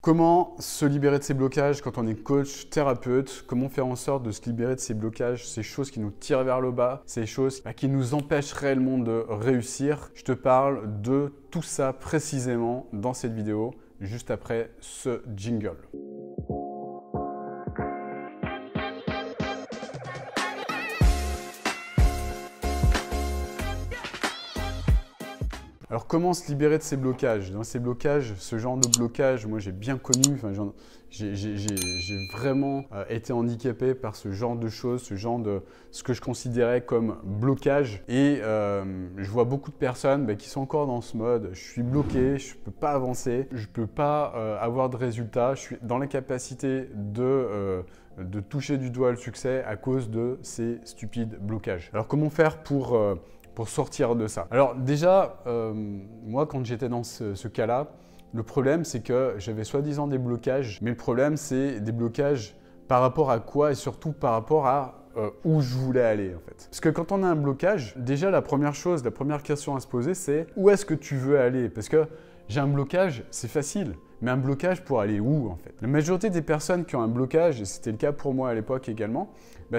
Comment se libérer de ces blocages quand on est coach, thérapeute? Comment faire en sorte de se libérer de ces blocages, ces choses qui nous tirent vers le bas, ces choses qui nous empêchent réellement de réussir? Je te parle de tout ça précisément dans cette vidéo, juste après ce jingle. Alors comment se libérer de ces blocages? Dans ces blocages, ce genre de blocage, moi j'ai bien connu, j'ai vraiment été handicapé par ce genre de choses, ce que je considérais comme blocage. Et je vois beaucoup de personnes qui sont encore dans ce mode, je suis bloqué, je ne peux pas avancer, je ne peux pas avoir de résultats, je suis dans l'incapacité de toucher du doigt le succès à cause de ces stupides blocages. Alors comment faire pour sortir de ça? Alors déjà, moi quand j'étais dans ce cas-là, le problème c'est que j'avais soi-disant des blocages, mais le problème c'est des blocages par rapport à quoi et surtout par rapport à où je voulais aller en fait. Parce que quand on a un blocage, déjà la première question à se poser c'est où est-ce que tu veux aller? Parce que j'ai un blocage, c'est facile. Mais un blocage pour aller où en fait? La majorité des personnes qui ont un blocage, et c'était le cas pour moi à l'époque également,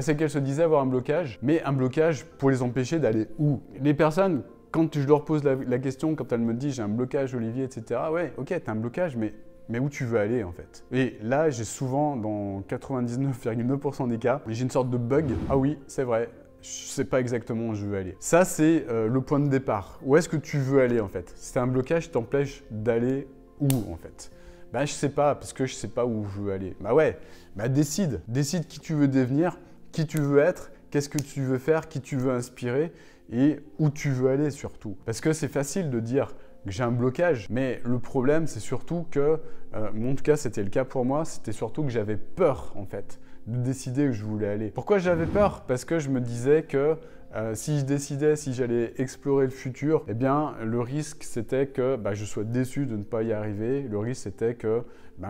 c'est qu'elles se disaient avoir un blocage, mais un blocage pour les empêcher d'aller où? Les personnes, quand je leur pose la question, quand elles me disent j'ai un blocage Olivier, etc. Ouais, ok, t'as un blocage, mais où tu veux aller en fait? Et là, j'ai souvent, dans 99,9% des cas, j'ai une sorte de bug. Ah oui, c'est vrai. Je ne sais pas exactement où je veux aller. Ça, c'est le point de départ. Où est-ce que tu veux aller en fait? Si tu as un blocage qui t'empêche d'aller où en fait? Je sais pas, parce que je sais pas où je veux aller. Décide. Décide qui tu veux devenir, qui tu veux être, qu'est-ce que tu veux faire, qui tu veux inspirer et où tu veux aller surtout. Parce que c'est facile de dire que j'ai un blocage, mais le problème c'est surtout que, en tout cas c'était le cas pour moi, c'était surtout que j'avais peur en fait de décider où je voulais aller. Pourquoi j'avais peur? Parce que je me disais que si je décidais, si j'allais explorer le futur, eh bien le risque c'était que je sois déçu de ne pas y arriver. Le risque c'était que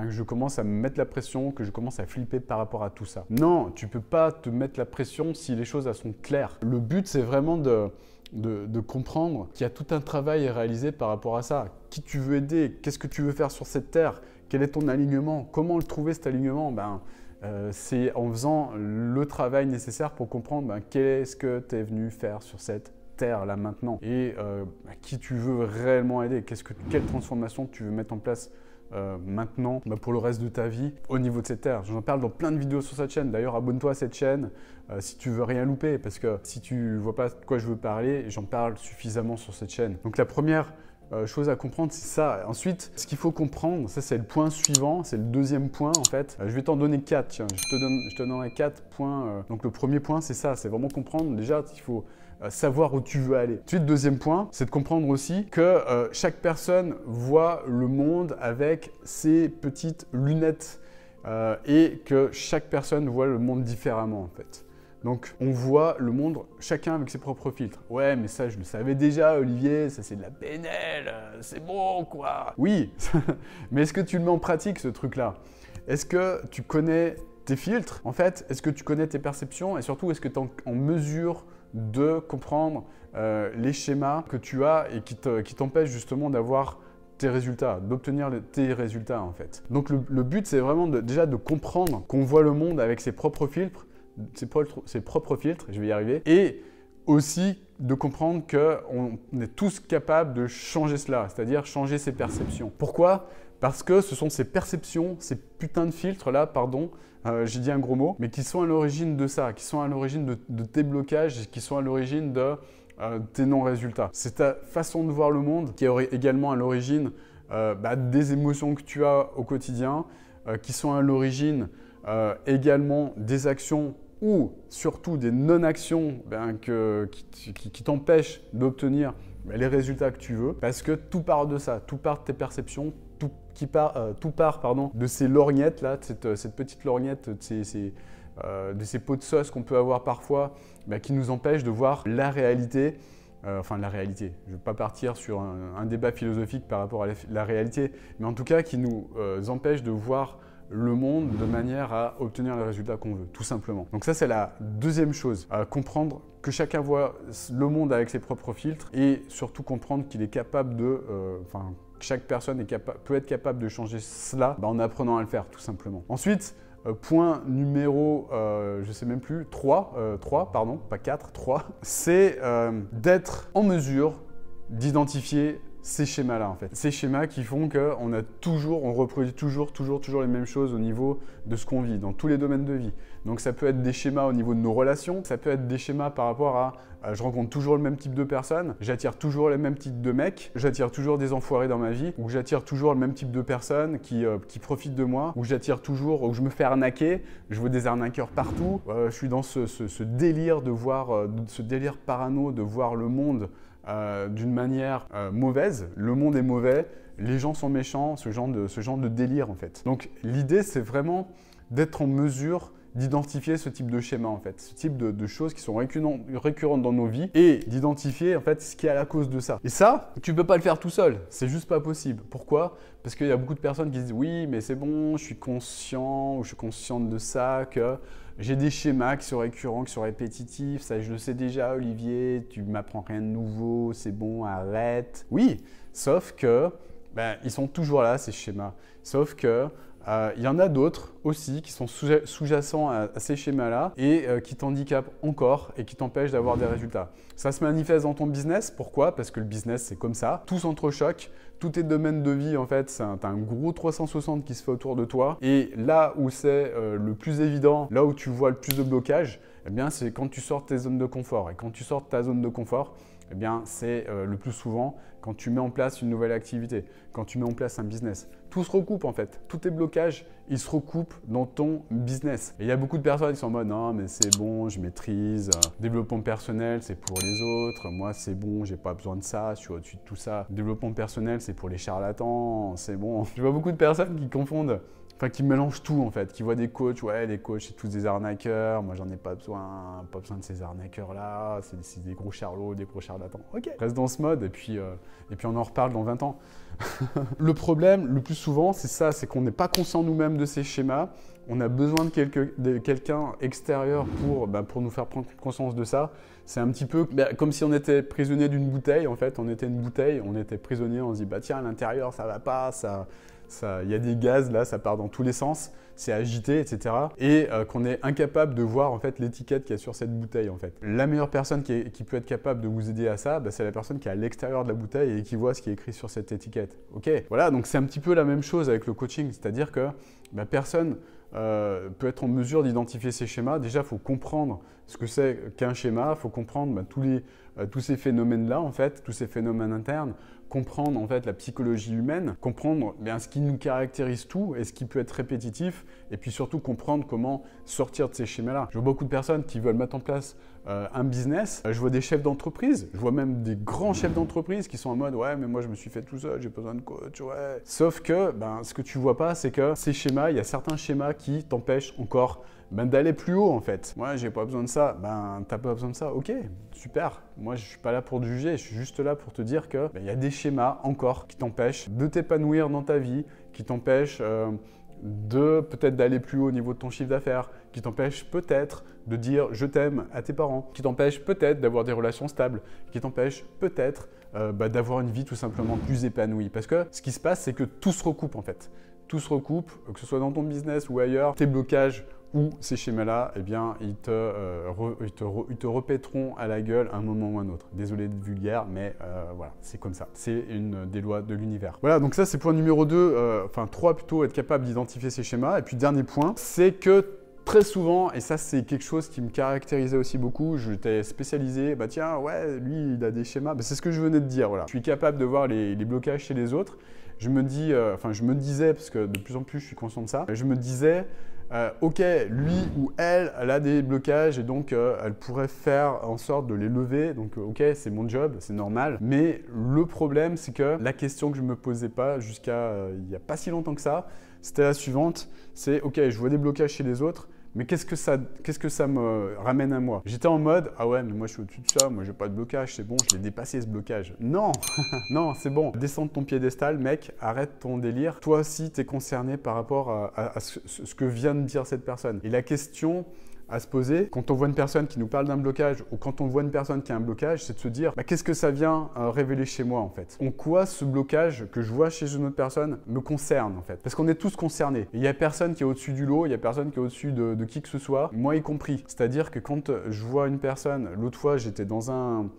je commence à me mettre la pression, que je commence à flipper par rapport à tout ça. Non, tu ne peux pas te mettre la pression si les choses elles sont claires. Le but c'est vraiment de comprendre qu'il y a tout un travail à réaliser par rapport à ça. Qui tu veux aider? Qu'est-ce que tu veux faire sur cette terre? Quel est ton alignement? Comment le trouver cet alignement? C'est en faisant le travail nécessaire pour comprendre qu'est-ce que tu es venu faire sur cette terre là maintenant et qui tu veux réellement aider, quelle transformation tu veux mettre en place maintenant pour le reste de ta vie au niveau de cette terre. J'en parle dans plein de vidéos sur cette chaîne. D'ailleurs, abonne-toi à cette chaîne si tu veux rien louper parce que si tu vois pas de quoi je veux parler, j'en parle suffisamment sur cette chaîne. Donc la première chose à comprendre, c'est ça. Ensuite, ce qu'il faut comprendre, ça c'est le point suivant, c'est le deuxième point en fait. Je vais t'en donner 4, tiens, je te donnerai 4 points. Donc le premier point, c'est ça, c'est vraiment comprendre. Déjà, il faut savoir où tu veux aller. Ensuite, deuxième point, c'est de comprendre aussi que chaque personne voit le monde avec ses petites lunettes et que chaque personne voit le monde différemment en fait. Donc, on voit le monde chacun avec ses propres filtres. Ouais, mais ça, je le savais déjà, Olivier, ça c'est de la PNL, c'est bon, quoi. Oui, mais est-ce que tu le mets en pratique, ce truc-là? Est-ce que tu connais tes filtres? En fait, est-ce que tu connais tes perceptions? Et surtout, est-ce que tu es en mesure de comprendre les schémas que tu as et qui t'empêchent justement d'avoir tes résultats, d'obtenir tes résultats, en fait. Donc, le but, c'est vraiment déjà de comprendre qu'on voit le monde avec ses propres filtres, ses propres filtres, je vais y arriver, et aussi de comprendre qu'on est tous capables de changer cela, c'est-à-dire changer ses perceptions. Pourquoi? Parce que ce sont ces perceptions, ces putains de filtres-là, pardon, j'ai dit un gros mot, mais qui sont à l'origine de ça, qui sont à l'origine de tes blocages, qui sont à l'origine de tes non-résultats. C'est ta façon de voir le monde qui est également à l'origine des émotions que tu as au quotidien, qui sont à l'origine également des actions ou surtout des non-actions qui t'empêchent d'obtenir les résultats que tu veux, parce que tout part de ça, tout part de tes perceptions, tout part de ces lorgnettes là, de cette petite lorgnette, de ces pots de sauce qu'on peut avoir parfois, qui nous empêchent de voir la réalité. La réalité, je ne vais pas partir sur un débat philosophique par rapport à la réalité, mais en tout cas qui nous empêche de voir le monde de manière à obtenir les résultats qu'on veut, tout simplement. Donc ça, c'est la deuxième chose, comprendre que chacun voit le monde avec ses propres filtres et surtout comprendre qu'il est capable de, chaque personne peut être capable de changer cela en apprenant à le faire, tout simplement. Ensuite, point numéro, je sais même plus, 3, pardon, pas 4, 3, c'est d'être en mesure d'identifier ces schémas-là en fait. Ces schémas qui font on reproduit toujours les mêmes choses au niveau de ce qu'on vit, dans tous les domaines de vie. Donc ça peut être des schémas au niveau de nos relations, ça peut être des schémas par rapport à je rencontre toujours le même type de personnes, j'attire toujours les mêmes types de mecs, j'attire toujours des enfoirés dans ma vie, ou j'attire toujours le même type de personnes qui profitent de moi, ou j'attire toujours, ou je me fais arnaquer, je vois des arnaqueurs partout, je suis dans ce délire de voir, ce délire parano de voir le monde d'une manière mauvaise. Le monde est mauvais, les gens sont méchants, ce genre de délire en fait. Donc l'idée c'est vraiment d'être en mesure d'identifier ce type de schéma en fait, ce type de choses qui sont récurrentes dans nos vies et d'identifier en fait ce qui est à la cause de ça. Et ça, tu peux pas le faire tout seul, c'est juste pas possible. Pourquoi? Parce qu'il y a beaucoup de personnes qui disent oui mais c'est bon, je suis conscient ou je suis consciente de ça, que j'ai des schémas qui sont récurrents, qui sont répétitifs, ça je le sais déjà Olivier, tu m'apprends rien de nouveau, c'est bon, arrête. Oui, sauf que ils sont toujours là ces schémas, sauf que il y en a d'autres aussi qui sont sous-jacents à ces schémas-là et qui t'handicapent encore et qui t'empêchent d'avoir des résultats. Ça se manifeste dans ton business. Pourquoi? Parce que le business, c'est comme ça. Tout s'entrechoque. Tous tes domaines de vie, en fait, t'as un gros 360 qui se fait autour de toi. Et là où c'est le plus évident, là où tu vois le plus de blocage, eh bien, c'est quand tu sors de tes zones de confort. Et quand tu sors de ta zone de confort, eh bien, c'est le plus souvent quand tu mets en place une nouvelle activité, quand tu mets en place un business. Tout se recoupe en fait. Tous tes blocages, ils se recoupent dans ton business. Et il y a beaucoup de personnes qui sont en mode « Non, mais c'est bon, je maîtrise. Développement personnel, c'est pour les autres. Moi, c'est bon, j'ai pas besoin de ça. Je suis au-dessus de tout ça. Développement personnel, c'est pour les charlatans. C'est bon. » Je vois beaucoup de personnes qui confondent, enfin qui mélangent tout en fait, qui voient des coachs, ouais les coachs c'est tous des arnaqueurs, moi j'en ai pas besoin de ces arnaqueurs là, c'est des gros charlots, des gros charlatans. Ok, reste dans ce mode et puis on en reparle dans 20 ans. Le problème le plus souvent c'est ça, c'est qu'on n'est pas conscient nous-mêmes de ces schémas, on a besoin de quelqu'un extérieur pour nous faire prendre conscience de ça. C'est un petit peu comme si on était prisonnier d'une bouteille en fait, on était une bouteille, on était prisonnier, on se dit bah tiens à l'intérieur ça va pas, il y a des gaz là, ça part dans tous les sens, c'est agité, etc. Et qu'on est incapable de voir en fait l'étiquette qu'il y a sur cette bouteille en fait. La meilleure personne qui peut être capable de vous aider à ça, c'est la personne qui est à l'extérieur de la bouteille et qui voit ce qui est écrit sur cette étiquette. Ok, voilà, donc c'est un petit peu la même chose avec le coaching, c'est-à-dire que personne peut être en mesure d'identifier ces schémas. Déjà, il faut comprendre ce que c'est qu'un schéma, il faut comprendre tous ces phénomènes-là, en fait, tous ces phénomènes internes, comprendre en fait la psychologie humaine, comprendre ce qui nous caractérise tout et ce qui peut être répétitif, et puis surtout comprendre comment sortir de ces schémas-là. Je vois beaucoup de personnes qui veulent mettre en place un business. Je vois des chefs d'entreprise, je vois même des grands chefs d'entreprise qui sont en mode « Ouais, mais moi je me suis fait tout seul, j'ai besoin de coach, ouais. » Sauf que ce que tu vois pas, c'est que ces schémas, il y a certains schémas qui t'empêchent encore d'aller plus haut en fait. Moi, j'ai pas besoin de ça. T'as pas besoin de ça. Ok, super. Moi, je suis pas là pour te juger. Je suis juste là pour te dire que y a des schémas encore qui t'empêchent de t'épanouir dans ta vie, qui t'empêchent de peut-être d'aller plus haut au niveau de ton chiffre d'affaires, qui t'empêchent peut-être de dire je t'aime à tes parents, qui t'empêchent peut-être d'avoir des relations stables, qui t'empêchent peut-être d'avoir une vie tout simplement plus épanouie. Parce que ce qui se passe, c'est que tout se recoupe en fait. Tout se recoupe, que ce soit dans ton business ou ailleurs, tes blocages ou ces schémas-là, ils te repéteront à la gueule à un moment ou un autre. Désolé d'être vulgaire, mais voilà, c'est comme ça. C'est une des lois de l'univers. Voilà, donc ça c'est point numéro 2, enfin 3 plutôt, être capable d'identifier ces schémas. Et puis dernier point, c'est que très souvent, et ça c'est quelque chose qui me caractérisait aussi beaucoup, j'étais spécialisé, tiens, ouais, lui il a des schémas, c'est ce que je venais de dire, voilà. Je suis capable de voir les blocages chez les autres. Je me dis, je me disais, parce que de plus en plus je suis conscient de ça, je me disais, ok, lui ou elle a des blocages et donc elle pourrait faire en sorte de les lever. Donc ok, c'est mon job, c'est normal. Mais le problème, c'est que la question que je me posais pas jusqu'à il n'y a pas si longtemps que ça, c'était la suivante. C'est ok, je vois des blocages chez les autres. Mais qu'est-ce que ça me ramène à moi? J'étais en mode, ah ouais, mais moi je suis au-dessus de ça, moi j'ai pas de blocage, c'est bon, je l'ai dépassé ce blocage. Non, non, c'est bon. Descends de ton piédestal, mec, arrête ton délire. Toi aussi, tu es concerné par rapport à ce que vient de dire cette personne. Et la question à se poser quand on voit une personne qui nous parle d'un blocage ou quand on voit une personne qui a un blocage, c'est de se dire qu'est-ce que ça vient révéler chez moi en fait? En quoi ce blocage que je vois chez une autre personne me concerne en fait? Parce qu'on est tous concernés. Il n'y a personne qui est au-dessus du lot, il n'y a personne qui est au-dessus de qui que ce soit, moi y compris. C'est-à-dire que quand je vois une personne, l'autre fois j'étais dans un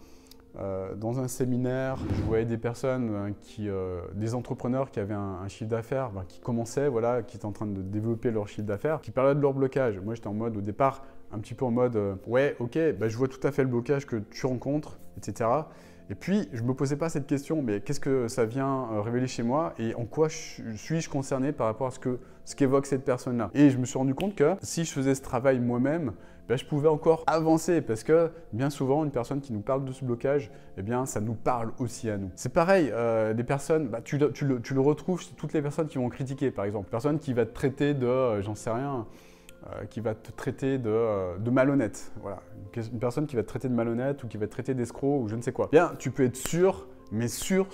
séminaire, je voyais des personnes, des entrepreneurs qui avaient un chiffre d'affaires, qui commençaient, voilà, qui étaient en train de développer leur chiffre d'affaires, qui parlaient de leur blocage. Moi, j'étais en mode, au départ, un petit peu en mode, ouais, ok, je vois tout à fait le blocage que tu rencontres, etc. Et puis, je ne me posais pas cette question, mais qu'est-ce que ça vient révéler chez moi et en quoi suis-je concerné par rapport à ce qu'évoque cette personne-là? Et je me suis rendu compte que si je faisais ce travail moi-même, je pouvais encore avancer parce que bien souvent, une personne qui nous parle de ce blocage, eh bien, ça nous parle aussi à nous. C'est pareil, des personnes, tu le retrouves chez toutes les personnes qui vont critiquer, par exemple. Une personne qui va te traiter de, j'en sais rien, qui va te traiter de malhonnête. Voilà. Une personne qui va te traiter de malhonnête ou qui va te traiter d'escroc ou je ne sais quoi. Bien, tu peux être sûr, mais sûr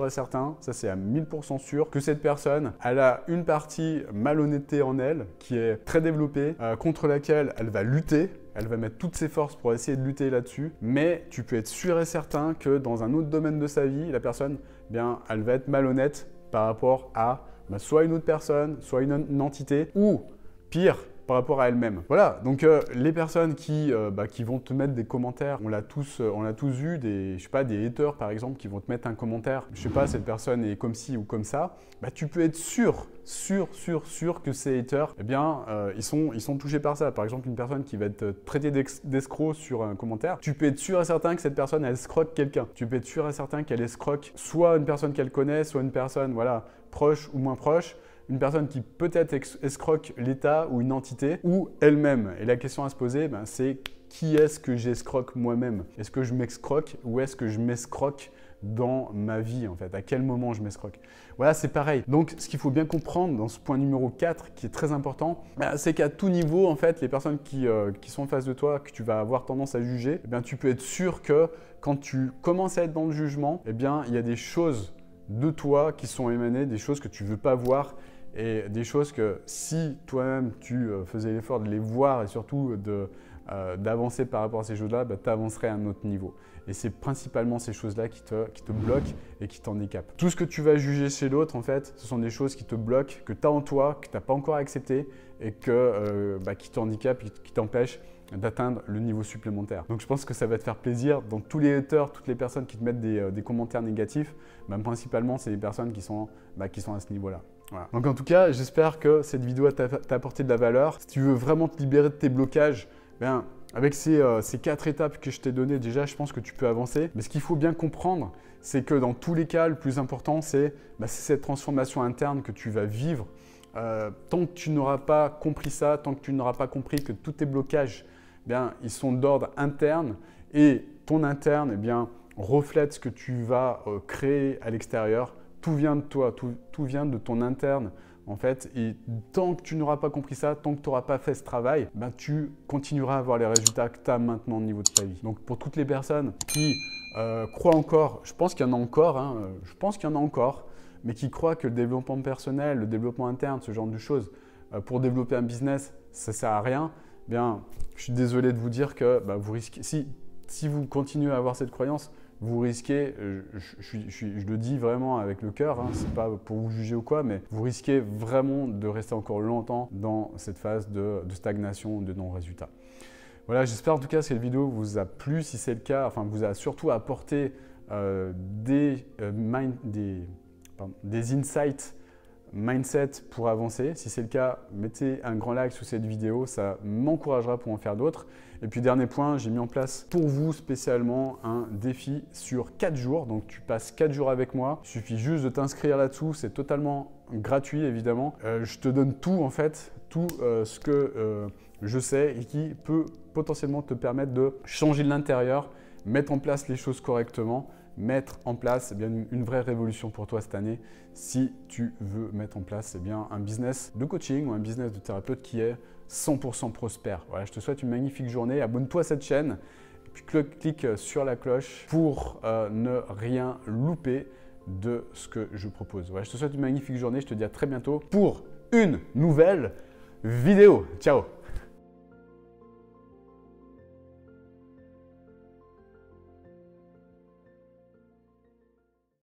et certain, ça c'est à 1000% sûr, que cette personne, elle a une partie malhonnêteté en elle qui est très développée, contre laquelle elle va lutter. Elle va mettre toutes ses forces pour essayer de lutter là-dessus, mais tu peux être sûr et certain que dans un autre domaine de sa vie, la personne, bien, elle va être malhonnête par rapport à soit une autre personne, soit une entité, ou pire, par rapport à elle-même. Voilà, donc les personnes qui vont te mettre des commentaires, on l'a tous eu, je sais pas, des haters par exemple qui vont te mettre un commentaire, je sais pas, cette personne est comme ci ou comme ça, tu peux être sûr que ces haters, eh bien, ils sont touchés par ça. Par exemple, une personne qui va te traiter d'escroc sur un commentaire, tu peux être sûr et certain que cette personne, elle escroque quelqu'un. Tu peux être sûr et certain qu'elle escroque soit une personne qu'elle connaît, soit une personne, voilà, proche ou moins proche, une personne qui peut-être escroque l'État ou une entité ou elle-même. Et la question à se poser, c'est qui est-ce que j'escroque moi-même? Est-ce que je m'escroque ou est-ce que je m'escroque dans ma vie en fait? À quel moment je m'escroque? Voilà, c'est pareil. Donc, ce qu'il faut bien comprendre dans ce point numéro 4 qui est très important, c'est qu'à tout niveau, en fait, les personnes qui sont en face de toi, que tu vas avoir tendance à juger, eh bien, tu peux être sûr que quand tu commences à être dans le jugement, eh bien, il y a des choses de toi qui sont émanées, des choses que tu ne veux pas voir et des choses que si toi-même tu faisais l'effort de les voir et surtout d'avancer par rapport à ces choses-là, tu avancerais à un autre niveau. Et c'est principalement ces choses-là qui te bloquent et qui t'handicapent. Tout ce que tu vas juger chez l'autre, en fait, ce sont des choses qui te bloquent, que tu as en toi, que tu n'as pas encore accepté et qui te handicapent, qui t'empêchent d'atteindre le niveau supplémentaire. Donc je pense que ça va te faire plaisir. Dans tous les haters, toutes les personnes qui te mettent des commentaires négatifs, principalement, c'est les personnes qui sont à ce niveau-là. Voilà. Donc en tout cas, j'espère que cette vidéo t'a apporté de la valeur. Si tu veux vraiment te libérer de tes blocages, avec ces 4 étapes que je t'ai données, déjà, je pense que tu peux avancer. Mais ce qu'il faut bien comprendre, c'est que dans tous les cas, le plus important, c'est cette transformation interne que tu vas vivre. Tant que tu n'auras pas compris ça, tant que tu n'auras pas compris que tous tes blocages, ils sont d'ordre interne et ton interne, reflète ce que tu vas créer à l'extérieur. Tout vient de toi, tout vient de ton interne en fait. Et tant que tu n'auras pas compris ça, tant que tu n'auras pas fait ce travail, tu continueras à avoir les résultats que tu as maintenant au niveau de ta vie. Donc pour toutes les personnes qui croient encore, je pense qu'il y en a encore, mais qui croient que le développement personnel, le développement interne, ce genre de choses, pour développer un business, ça ne sert à rien, je suis désolé de vous dire que vous risquez, si vous continuez à avoir cette croyance, vous risquez, je le dis vraiment avec le cœur, c'est pas pour vous juger ou quoi, mais vous risquez vraiment de rester encore longtemps dans cette phase de stagnation, de non-résultat. Voilà, j'espère en tout cas que cette vidéo vous a plu. Si c'est le cas, vous a surtout apporté des insights mindset pour avancer. Si c'est le cas, mettez un grand like sous cette vidéo, ça m'encouragera pour en faire d'autres. Et puis dernier point, j'ai mis en place pour vous spécialement un défi sur 4 jours. Donc tu passes 4 jours avec moi, il suffit juste de t'inscrire là-dessous, c'est totalement gratuit évidemment. Je te donne tout en fait, tout ce que je sais et qui peut potentiellement te permettre de changer de l'intérieur, mettre en place les choses correctement, mettre en place une vraie révolution pour toi cette année si tu veux mettre en place un business de coaching ou un business de thérapeute qui est 100% prospère. Voilà, je te souhaite une magnifique journée. Abonne-toi à cette chaîne et puis clique sur la cloche pour ne rien louper de ce que je propose. Voilà, je te souhaite une magnifique journée. Je te dis à très bientôt pour une nouvelle vidéo. Ciao!